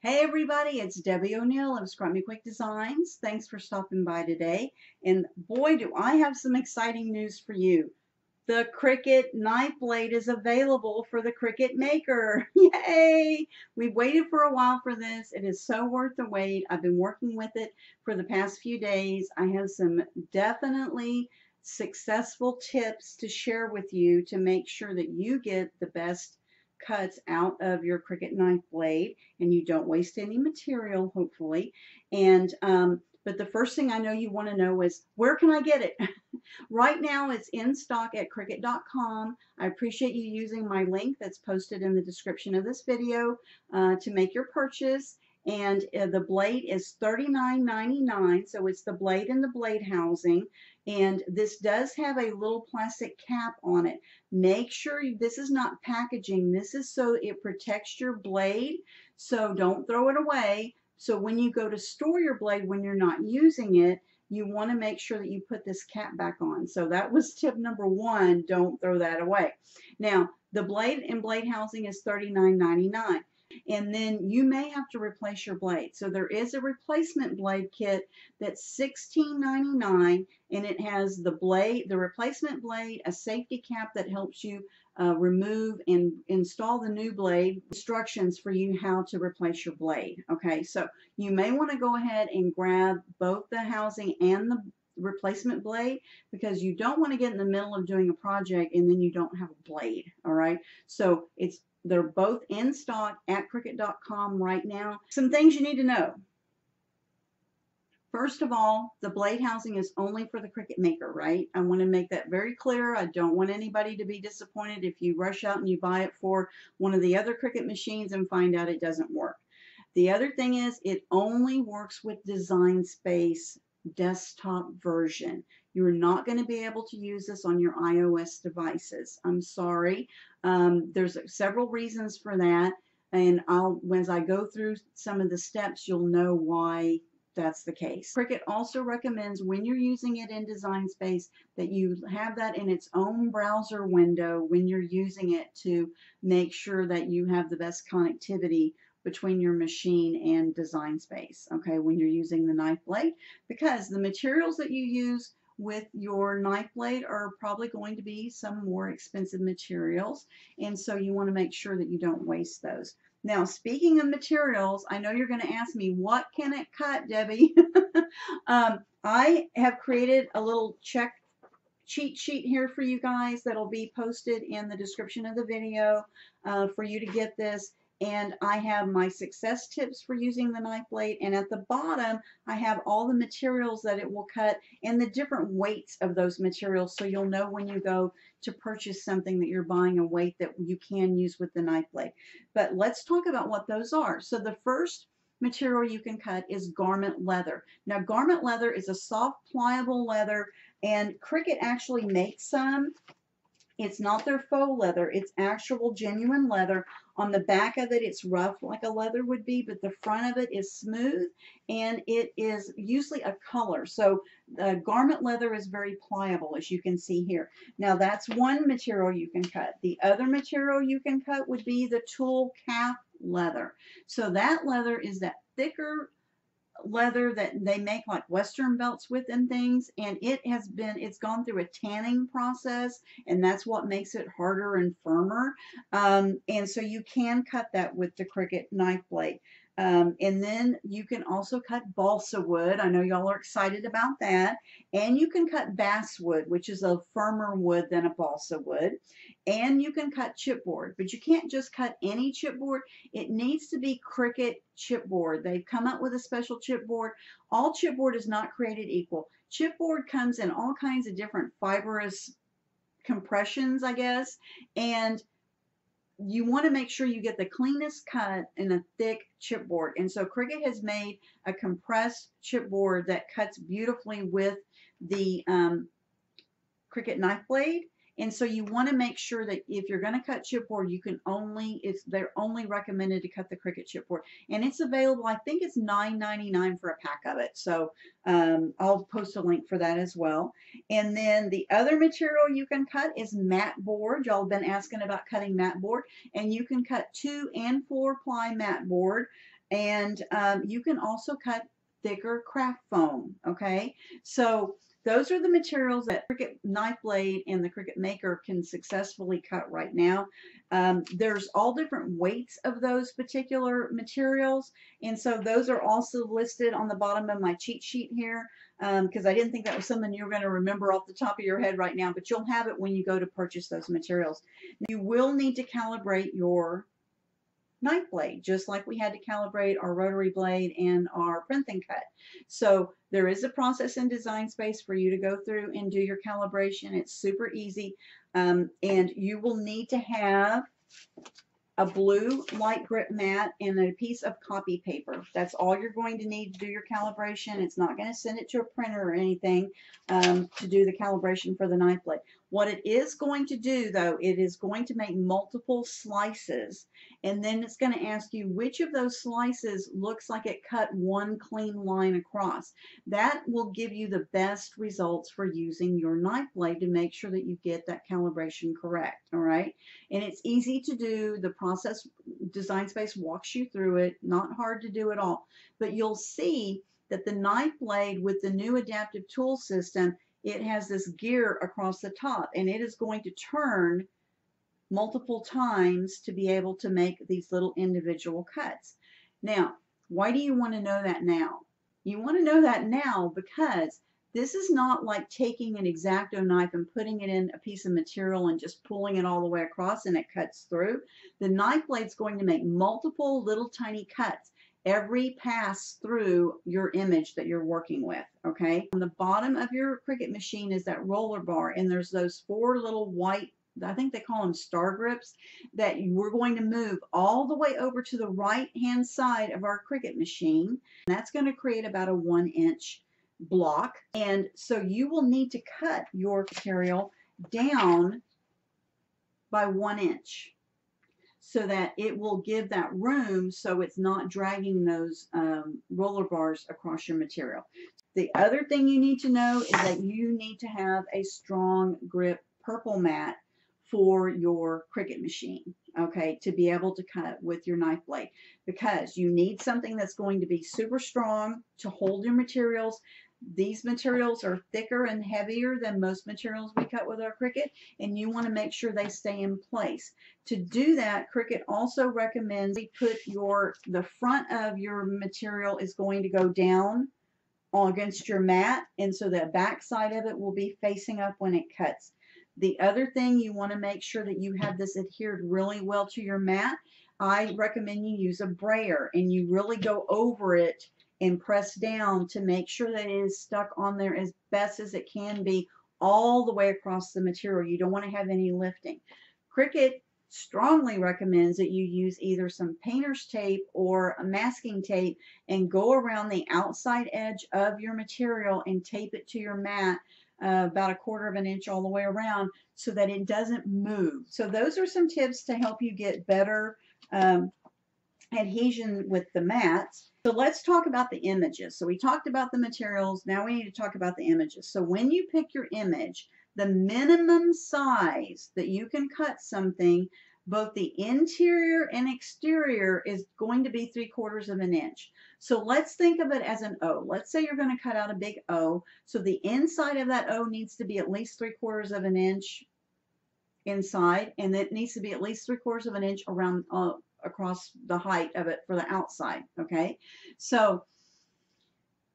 Hey everybody, it's Debbie O'Neill of Scrummy Quick Designs. Thanks for stopping by today. And boy, do I have some exciting news for you. The Cricut Knife Blade is available for the Cricut Maker. Yay! We've waited for a while for this. It is so worth the wait. I've been working with it for the past few days. I have some definitely successful tips to share with you to make sure that you get the best cuts out of your Cricut Knife Blade and you don't waste any material, hopefully. And but the first thing I know you want to know is, where can I get it? Right now, it's in stock at Cricut.com. I appreciate you using my link that's posted in the description of this video to make your purchase. And the blade is $39.99, so it's the blade and the blade housing. And this does have a little plastic cap on it. Make sure this is not packaging. This is so it protects your blade, so don't throw it away. So when you go to store your blade when you're not using it, you want to make sure that you put this cap back on. So that was tip number one. Don't throw that away. Now, the blade and blade housing is $39.99. And then you may have to replace your blade. So there is a replacement blade kit that's $16.99, and it has the blade, the replacement blade, a safety cap that helps you remove and install the new blade, instructions for you how to replace your blade. Okay, so you may want to go ahead and grab both the housing and the replacement blade, because you don't want to get in the middle of doing a project and then you don't have a blade. All right, so they're both in stock at Cricut.com right now. Some things you need to know. First of all, the blade housing is only for the Cricut Maker, right? I want to make that very clear. I don't want anybody to be disappointed if you rush out and you buy it for one of the other Cricut machines and find out it doesn't work. The other thing is, it only works with Design Space desktop version. You're not going to be able to use this on your iOS devices. I'm sorry. There's several reasons for that, and as I go through some of the steps, you'll know why that's the case. Cricut also recommends, when you're using it in Design Space, that you have that in its own browser window when you're using it, to make sure that you have the best connectivity between your machine and Design Space, okay, when you're using the knife blade, because the materials that you use with your knife blade are probably going to be some more expensive materials, and so you want to make sure that you don't waste those. Now, speaking of materials, I know you're going to ask me, what can it cut, Debbie? I have created a little cheat sheet here for you guys that'll be posted in the description of the video for you to get this. And I have my success tips for using the knife blade, and at the bottom I have all the materials that it will cut and the different weights of those materials, so you'll know when you go to purchase something that you're buying a weight that you can use with the knife blade. But let's talk about what those are. So the first material you can cut is garment leather. Now, garment leather is a soft, pliable leather, and Cricut actually makes some. It's not their faux leather, it's actual genuine leather. On the back of it, it's rough like a leather would be, but the front of it is smooth, and it is usually a color. So garment leather is very pliable, as you can see here. Now, that's one material you can cut. The other material you can cut would be the tool calf leather. So that leather is that thicker leather that they make like Western belts with and things, and it's gone through a tanning process, and that's what makes it harder and firmer, and so you can cut that with the Cricut knife blade. And then you can also cut balsa wood. I know y'all are excited about that. And you can cut basswood, which is a firmer wood than a balsa wood. And you can cut chipboard, but you can't just cut any chipboard. It needs to be Cricut chipboard. They've come up with a special chipboard. All chipboard is not created equal. Chipboard comes in all kinds of different fibrous compressions, I guess, and you want to make sure you get the cleanest cut in a thick chipboard. And so Cricut has made a compressed chipboard that cuts beautifully with the Cricut knife blade. And so you want to make sure that if you're going to cut chipboard, you can they're only recommended to cut the Cricut chipboard. And it's available, I think it's $9.99 for a pack of it. So I'll post a link for that as well. And then the other material you can cut is mat board. Y'all have been asking about cutting mat board. And you can cut 2 and 4 ply mat board. And you can also cut thicker craft foam, okay? So those are the materials that Cricut Knife Blade and the Cricut Maker can successfully cut right now. There's all different weights of those particular materials, and so those are also listed on the bottom of my cheat sheet here, because I didn't think that was something you were going to remember off the top of your head right now, but you'll have it when you go to purchase those materials. You will need to calibrate your knife blade, just like we had to calibrate our rotary blade and our print and cut. So there is a process in Design Space for you to go through and do your calibration. It's super easy, and you will need to have a blue light grip mat and a piece of copy paper. That's all you're going to need to do your calibration. It's not going to send it to a printer or anything to do the calibration for the knife blade. What it is going to do, though, it is going to make multiple slices, and then it's going to ask you which of those slices looks like it cut one clean line across. That will give you the best results for using your knife blade to make sure that you get that calibration correct, all right? And it's easy to do. The process Design Space walks you through it, not hard to do at all. But you'll see that the knife blade with the new adaptive tool system, it has this gear across the top, and it is going to turn multiple times to be able to make these little individual cuts. Now, why do you want to know that now? You want to know that now because this is not like taking an X-Acto knife and putting it in a piece of material and just pulling it all the way across and it cuts through. The knife blade's going to make multiple little tiny cuts every pass through your image that you're working with, okay? On the bottom of your Cricut machine is that roller bar, and there's those four little white, I think they call them star grips, that we're going to move all the way over to the right hand side of our Cricut machine. That's going to create about a 1-inch block, and so you will need to cut your material down by 1 inch so that it will give that room so it's not dragging those roller bars across your material. The other thing you need to know is that you need to have a strong grip purple mat for your Cricut machine, okay, to be able to cut with your knife blade, because you need something that's going to be super strong to hold your materials. These materials are thicker and heavier than most materials we cut with our Cricut, and you want to make sure they stay in place. To do that, Cricut also recommends you put the front of your material is going to go down against your mat, and so the back side of it will be facing up when it cuts. The other thing, you want to make sure that you have this adhered really well to your mat. I recommend you use a brayer, and you really go over it and press down to make sure that it is stuck on there as best as it can be all the way across the material. You don't want to have any lifting. Cricut strongly recommends that you use either some painter's tape or a masking tape and go around the outside edge of your material and tape it to your mat about 1/4 inch all the way around so that it doesn't move. So those are some tips to help you get better adhesion with the mats. So let's talk about the images. So we talked about the materials. Now we need to talk about the images. So when you pick your image, the minimum size that you can cut something, both the interior and exterior, is going to be 3/4 inch. So let's think of it as an O. Let's say you're going to cut out a big O. So the inside of that O needs to be at least 3/4 inch inside, and it needs to be at least 3/4 inch around across the height of it for the outside, okay? So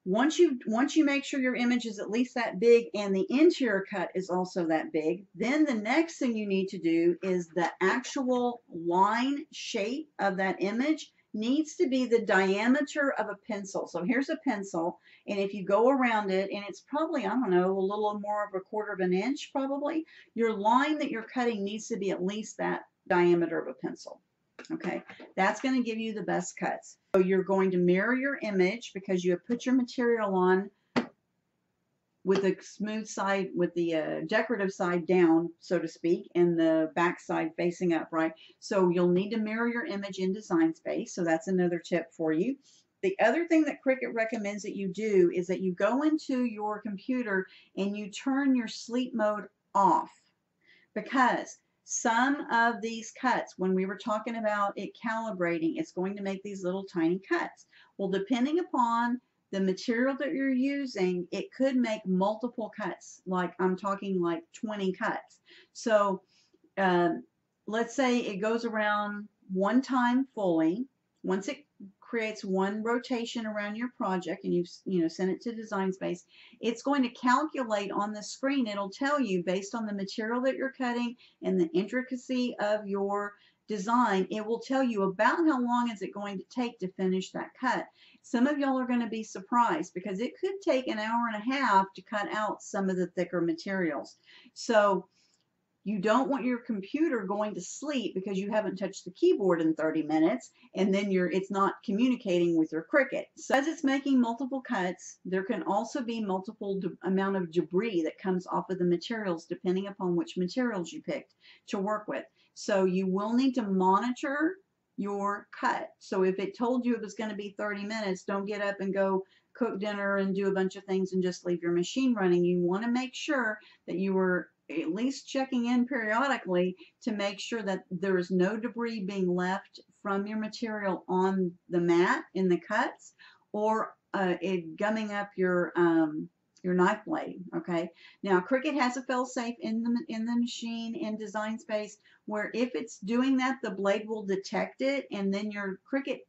once you make sure your image is at least that big and the interior cut is also that big, then the next thing you need to do is the actual line shape of that image needs to be the diameter of a pencil. So here's a pencil, and if you go around it, and it's probably, I don't know, a little more of 1/4 inch probably, your line that you're cutting needs to be at least that diameter of a pencil. Okay, that's going to give you the best cuts. So you're going to mirror your image because you have put your material on with the smooth side, with the decorative side down, so to speak, and the back side facing up, right? So you'll need to mirror your image in Design Space. So that's another tip for you. The other thing that Cricut recommends that you do is that you go into your computer and you turn your sleep mode off, because Some of these cuts, when we were talking about it calibrating, it's going to make these little tiny cuts. Well, depending upon the material that you're using, it could make multiple cuts. Like I'm talking like 20 cuts. So let's say it goes around one time fully. Once it creates one rotation around your project and you've sent it to Design Space, it's going to calculate on the screen. It'll tell you based on the material that you're cutting and the intricacy of your design, it will tell you about how long is it going to take to finish that cut. Some of y'all are going to be surprised because it could take an hour and a half to cut out some of the thicker materials. So you don't want your computer going to sleep because you haven't touched the keyboard in 30 minutes and then it's not communicating with your Cricut. So as it's making multiple cuts, there can also be multiple amount of debris that comes off of the materials depending upon which materials you picked to work with. So you will need to monitor your cut. So if it told you it was going to be 30 minutes, don't get up and go cook dinner and do a bunch of things and just leave your machine running. You want to make sure that you are at least checking in periodically to make sure that there is no debris being left from your material on the mat in the cuts or it gumming up your knife blade. Okay, now Cricut has a fail-safe in the machine in Design Space where if it's doing that, the blade will detect it and then your Cricut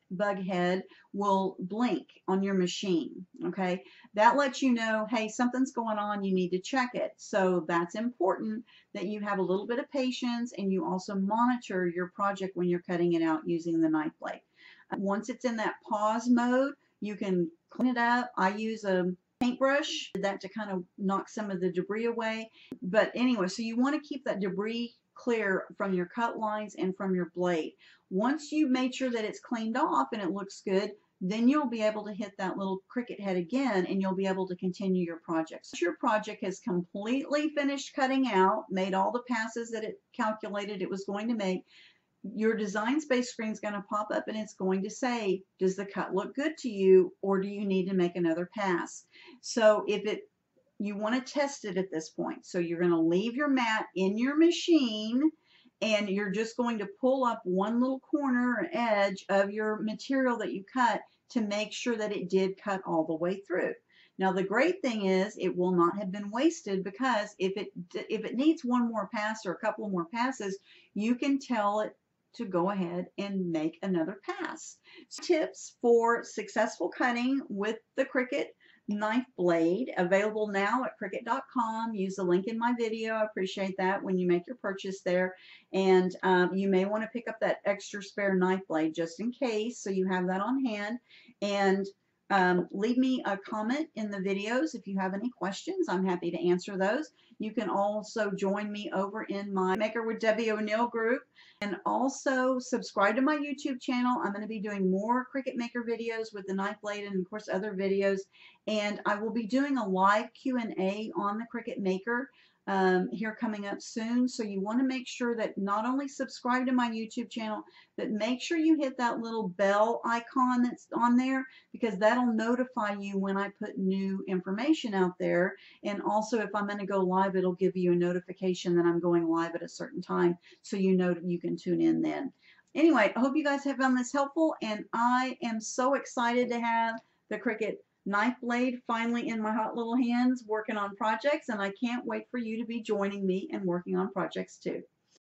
bug head will blink on your machine. Okay, that lets you know, hey, something's going on, you need to check it. So that's important that you have a little bit of patience and you also monitor your project when you're cutting it out using the knife blade. Once it's in that pause mode, you can clean it up. I use a paintbrush, did that to kind of knock some of the debris away. But anyway, so you want to keep that debris clear from your cut lines and from your blade. Once you've made sure that it's cleaned off and it looks good, then you'll be able to hit that little Cricut head again and you'll be able to continue your project. So your project has completely finished cutting out, made all the passes that it calculated it was going to make. Your Design Space screen is going to pop up and it's going to say, does the cut look good to you or do you need to make another pass? So you want to test it at this point. So you're going to leave your mat in your machine and you're just going to pull up one little corner or edge of your material that you cut to make sure that it did cut all the way through. Now the great thing is it will not have been wasted because if it needs one more pass or a couple more passes, you can tell it to go ahead and make another pass. Tips for successful cutting with the Cricut Knife Blade, available now at Cricut.com. Use the link in my video. I appreciate that when you make your purchase there. And you may want to pick up that extra spare knife blade just in case, so you have that on hand. And leave me a comment in the videos if you have any questions. I'm happy to answer those. You can also join me over in my Maker with Debbie O'Neill group and also subscribe to my YouTube channel. I'm going to be doing more Cricut Maker videos with the knife blade and of course other videos, and I will be doing a live Q&A on the Cricut Maker here coming up soon. So you want to make sure that not only subscribe to my YouTube channel, but make sure you hit that little bell icon that's on there because that'll notify you when I put new information out there. And also if I'm going to go live, it'll give you a notification that I'm going live at a certain time so you know that you can tune in then. Anyway, I hope you guys have found this helpful, and I am so excited to have the Cricut Knife Blade finally in my hot little hands working on projects, and I can't wait for you to be joining me and working on projects too.